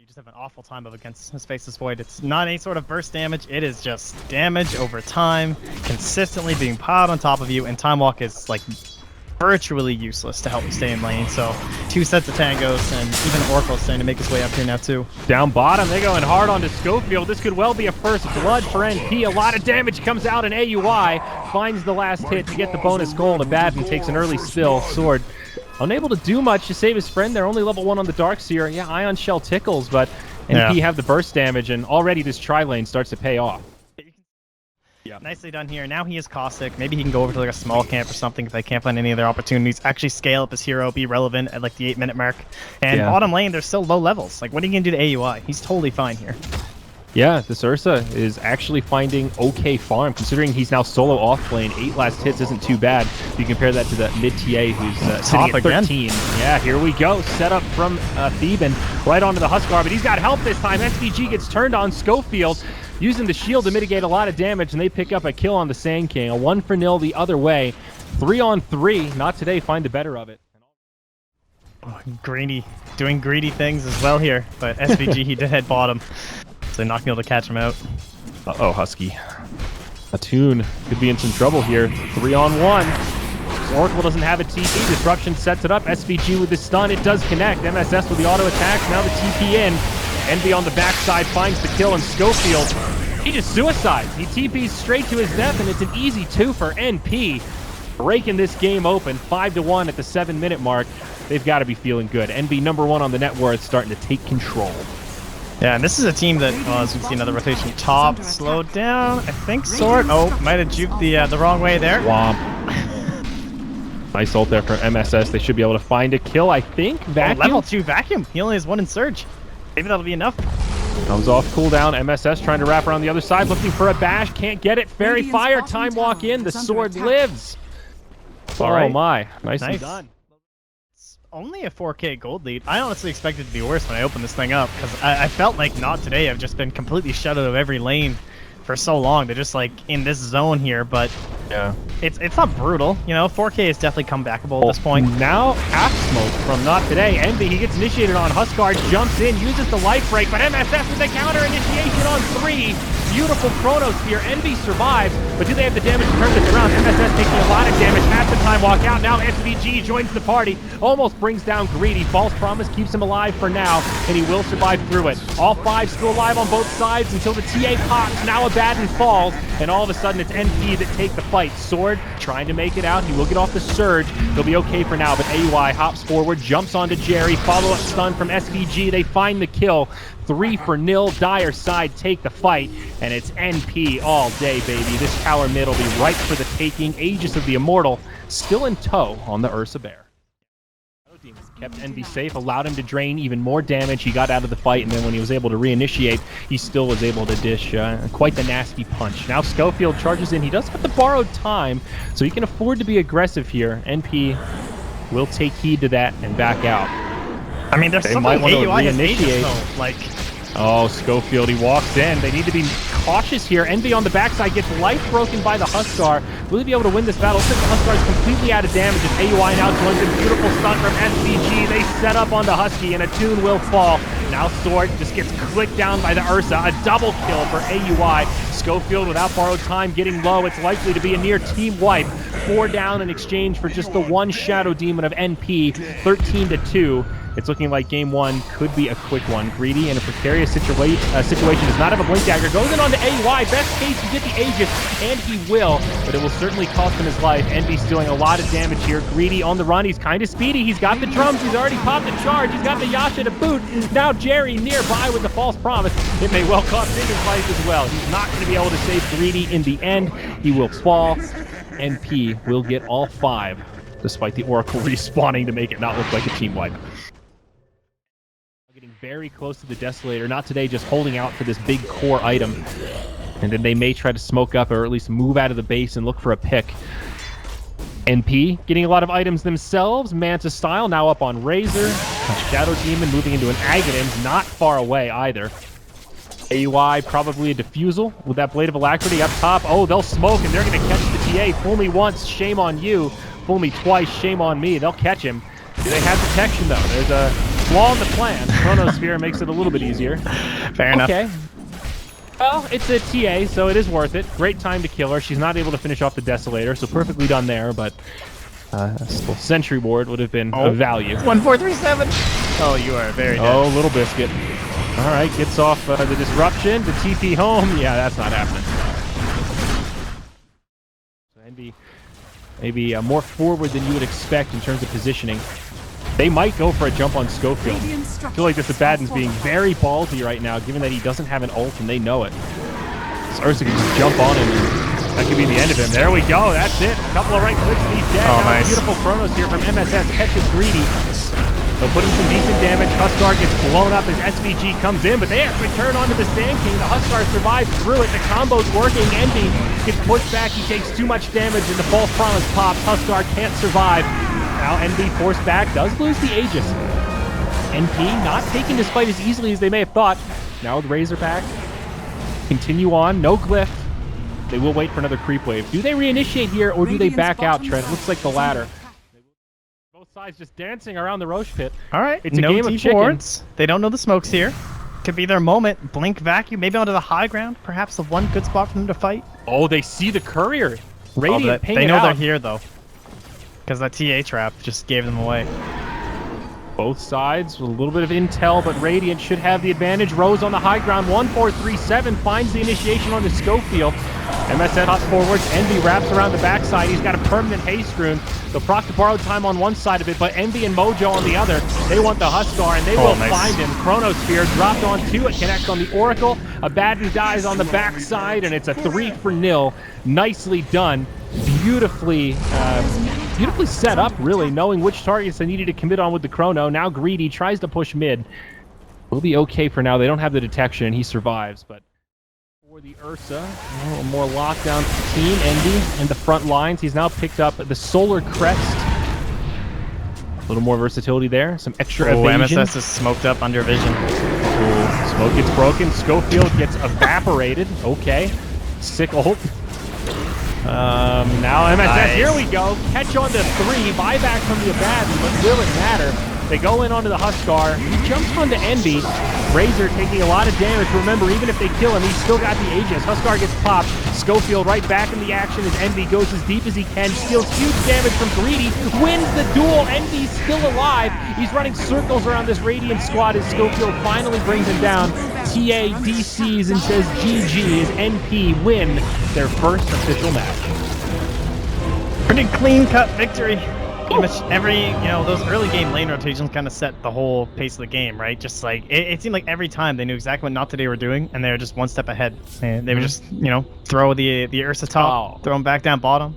You just have an awful time up against his Faceless Void. It's not any sort of burst damage, it is just damage over time, consistently being piled on top of you, and Time Walk is like virtually useless to help you stay in lane. So 2 sets of tangos, and even Oracle's starting to make his way up here now too. Down bottom, they're going hard onto Schofield. This could well be a first blood for NP. A lot of damage comes out, and AUI finds the last hit to get the bonus goal. Abaddon takes an early spill. Sword unable to do much to save his friend. They're only level 1 on the Darkseer. Yeah, Ion Shell tickles, but NP have the burst damage, and already this tri-lane starts to pay off. Yeah. Nicely done here. Now he is Caustic. Maybe he can go over to like a small camp or something if they can't find any other opportunities. Actually scale up his hero, be relevant at like the 8-minute mark. And bottom lane, there's still low levels. Like, what are you going to do to AUI? He's totally fine here. Yeah, this Ursa is actually finding okay farm, considering he's now solo off lane. 8 last hits isn't too bad. If you compare that to the mid-TA who's sitting at 13. Yeah, here we go. Set up from Theban right onto the Huskar, but he's got help this time. SVG gets turned on Schofield, using the shield to mitigate a lot of damage, and they pick up a kill on the Sand King. A 1-0 the other way. 3-on-3. Not today, find the better of it. Oh, greedy. Doing greedy things as well here, but SVG, he did head bottom. So they're not going to be able to catch him out. Uh-oh, Husky. Attune could be in some trouble here. 3-on-1. Oracle doesn't have a TP. Disruption sets it up. SVG with the stun. It does connect. MSS with the auto attacks. Now the TP in. Envy on the backside finds the kill, and Schofield, he just suicides. He TPs straight to his death, and it's an easy 2 for NP. Breaking this game open, 5-1 at the 7-minute mark. They've got to be feeling good. Envy #1 on the net worth, starting to take control. Yeah, and this is a team that, well, as we see another rotation top, slowed down, I think Sword. Oh, might have juked the wrong way there. Womp. Nice ult there for MSS. They should be able to find a kill, I think. Vacuum. Oh, level 2 Vacuum. He only has 1 in Surge. Maybe that'll be enough. Comes off cooldown. MSS trying to wrap around the other side, looking for a bash. Can't get it. Fairy Fire. Time Walk in. The Sword lives. All right. Oh my. Nicely done. It's only a 4K gold lead. I honestly expected it to be worse when I opened this thing up, because I felt like not today. I've just been completely shut out of every lane for so long. They're just like in this zone here, but yeah, it's not brutal. You know, 4K has definitely come backable at this point. Now half smoke from Not Today. Envy, he gets initiated on. Huskar jumps in, uses the life break, but MSS with the counter initiation on 3. Beautiful Chronos here. Envy survives, but do they have the damage to turn this around? MSS taking a lot of damage. Has the Time Walk out. Now SVG joins the party. Almost brings down Greedy. False Promise keeps him alive for now, and he will survive through it. All 5 still alive on both sides until the TA pops. Now Abaddon falls, and all of a sudden it's NP that take the fight. Sword trying to make it out. He will get off the Surge. He'll be okay for now, but AUI hops forward, jumps onto Jerry. Follow-up stun from SVG. They find the kill. 3-0. Dire side take the fight, and it's NP all day, baby. This tower mid will be ripe for the taking. Aegis of the Immortal still in tow on the Ursa Bear. Demons kept Envy safe, allowed him to drain even more damage. He got out of the fight, and then when he was able to reinitiate, he still was able to dish quite the nasty punch. Now Schofield charges in. He does have the borrowed time, so he can afford to be aggressive here. NP will take heed to that and back out. I mean, there's something AUI has Aegis, though. Like, oh, Schofield, he walks in. They need to be cautious here. Envy on the backside gets life broken by the Huskar. Will he be able to win this battle? Looks like the Huskar is completely out of damage as AUI now joins in. Beautiful stun from SVG. They set up on the Husky, and Attune will fall. Now Sword just gets clicked down by the Ursa. A double kill for AUI. Schofield without borrowed time getting low. It's likely to be a near team wipe. 4 down in exchange for just the 1 Shadow Demon of NP. 13-2. It's looking like game 1 could be a quick one. Greedy in a precarious situation does not have a Blink Dagger. Goes in on the AUI. Best case, you get the Aegis, and he will, but it will certainly cost him his life. Envy's doing a lot of damage here. Greedy on the run. He's kind of speedy. He's got the drums. He's already popped the charge. He's got the Yasha to boot. Now Jerry nearby with the False Promise. It may well cost him his life as well. He's not going to be able to save Greedy in the end. He will fall. NP will get all 5, despite the Oracle respawning to make it not look like a team wipe. Getting very close to the Desolator. Not Today, just holding out for this big core item. And then they may try to smoke up or at least move out of the base and look for a pick. NP getting a lot of items themselves. Manta style now up on Razor. Shadow Demon moving into an Aghanim, not far away either. AUI probably a Diffusal with that Blade of Alacrity up top. Oh, they'll smoke and they're going to catch the TA. Fool me once, shame on you. Fool me twice, shame on me. They'll catch him. Do they have protection though? There's a flaw in the plan. Chronosphere makes it a little bit easier. Fair enough. Okay. Well, it's a TA, so it is worth it. Great time to kill her. She's not able to finish off the Desolator, so perfectly done there, but still, Sentry Ward would have been of value. 1437. Oh, you are very dead. Oh, Little Biscuit. All right, gets off the disruption. The TP home. Yeah, that's not happening. So Envy maybe more forward than you would expect in terms of positioning. They might go for a jump on Schofield. I feel like this Abaddon's being very ballsy right now, given that he doesn't have an ult and they know it. So Ursa can just jump on him, and that could be the end of him. There we go, that's it. A couple of right clicks and he's dead. Oh, now nice. Beautiful Chronos here from MSS, catches Greedy. They'll put him some decent damage. Huskar gets blown up as SVG comes in, but they actually turn onto the Sand King. The Huskar survives through it. The combo's working. Envy gets pushed back. He takes too much damage, and the false promise pops. Huskar can't survive. Now Envy forced back, does lose the Aegis. NP not taken this fight as easily as they may have thought. Now with Razorback, continue on, no glyph. They will wait for another creep wave. Do they reinitiate here, or do they back out, Trent? Looks like the latter. Both sides just dancing around the Roche pit. All right, It's a no game of T4s. chickens. They don't know the smoke's here. Could be their moment. Blink vacuum, maybe onto the high ground. Perhaps the one good spot for them to fight. Oh, they see the courier. Radiant ping they it know out. they're here, though. Because that TA trap just gave them away. Both sides with a little bit of intel, but Radiant should have the advantage. Rose on the high ground, 1437 finds the initiation on the Schofield. MSN hops forwards, Envy wraps around the backside. He's got a permanent haste rune. They'll proc the borrowed time on one side of it, but Envy and Mojo on the other. They want the Huskar, and they will find him. Chronosphere dropped on 2. It connects on the Oracle. Abaddon dies on the backside, and it's a 3-0. Nicely done. Beautifully set up, really, knowing which targets they needed to commit on with the Chrono. Now Greedy tries to push mid. We'll be okay for now. They don't have the detection, and he survives, but for the Ursa, a little more lockdown team. Envy in the front lines. He's now picked up the Solar Crest. A little more versatility there. Some extra evasion. MSS is smoked up under vision. Ooh, smoke gets broken. Schofield gets evaporated. Okay. Sick ult. Now MSS, nice. Here we go. Catch on to 3. Buyback from the Abaddon, but will it matter? They go in onto the Huskar. He jumps onto Envy. Razor taking a lot of damage. Remember, even if they kill him, he's still got the Aegis. Huskar gets popped. Schofield right back in the action as Envy goes as deep as he can. Steals huge damage from Greedy. Wins the duel. Envy's still alive. He's running circles around this Radiant squad as Schofield finally brings him down. TA DCs and says GG as NP win their first official match. Pretty clean-cut victory. Pretty much every, those early game lane rotations kind of set the whole pace of the game, right? Just like, it seemed like every time they knew exactly what Not Today were doing, and they were just one step ahead. And they would just, throw the Ursa top, throw him back down bottom,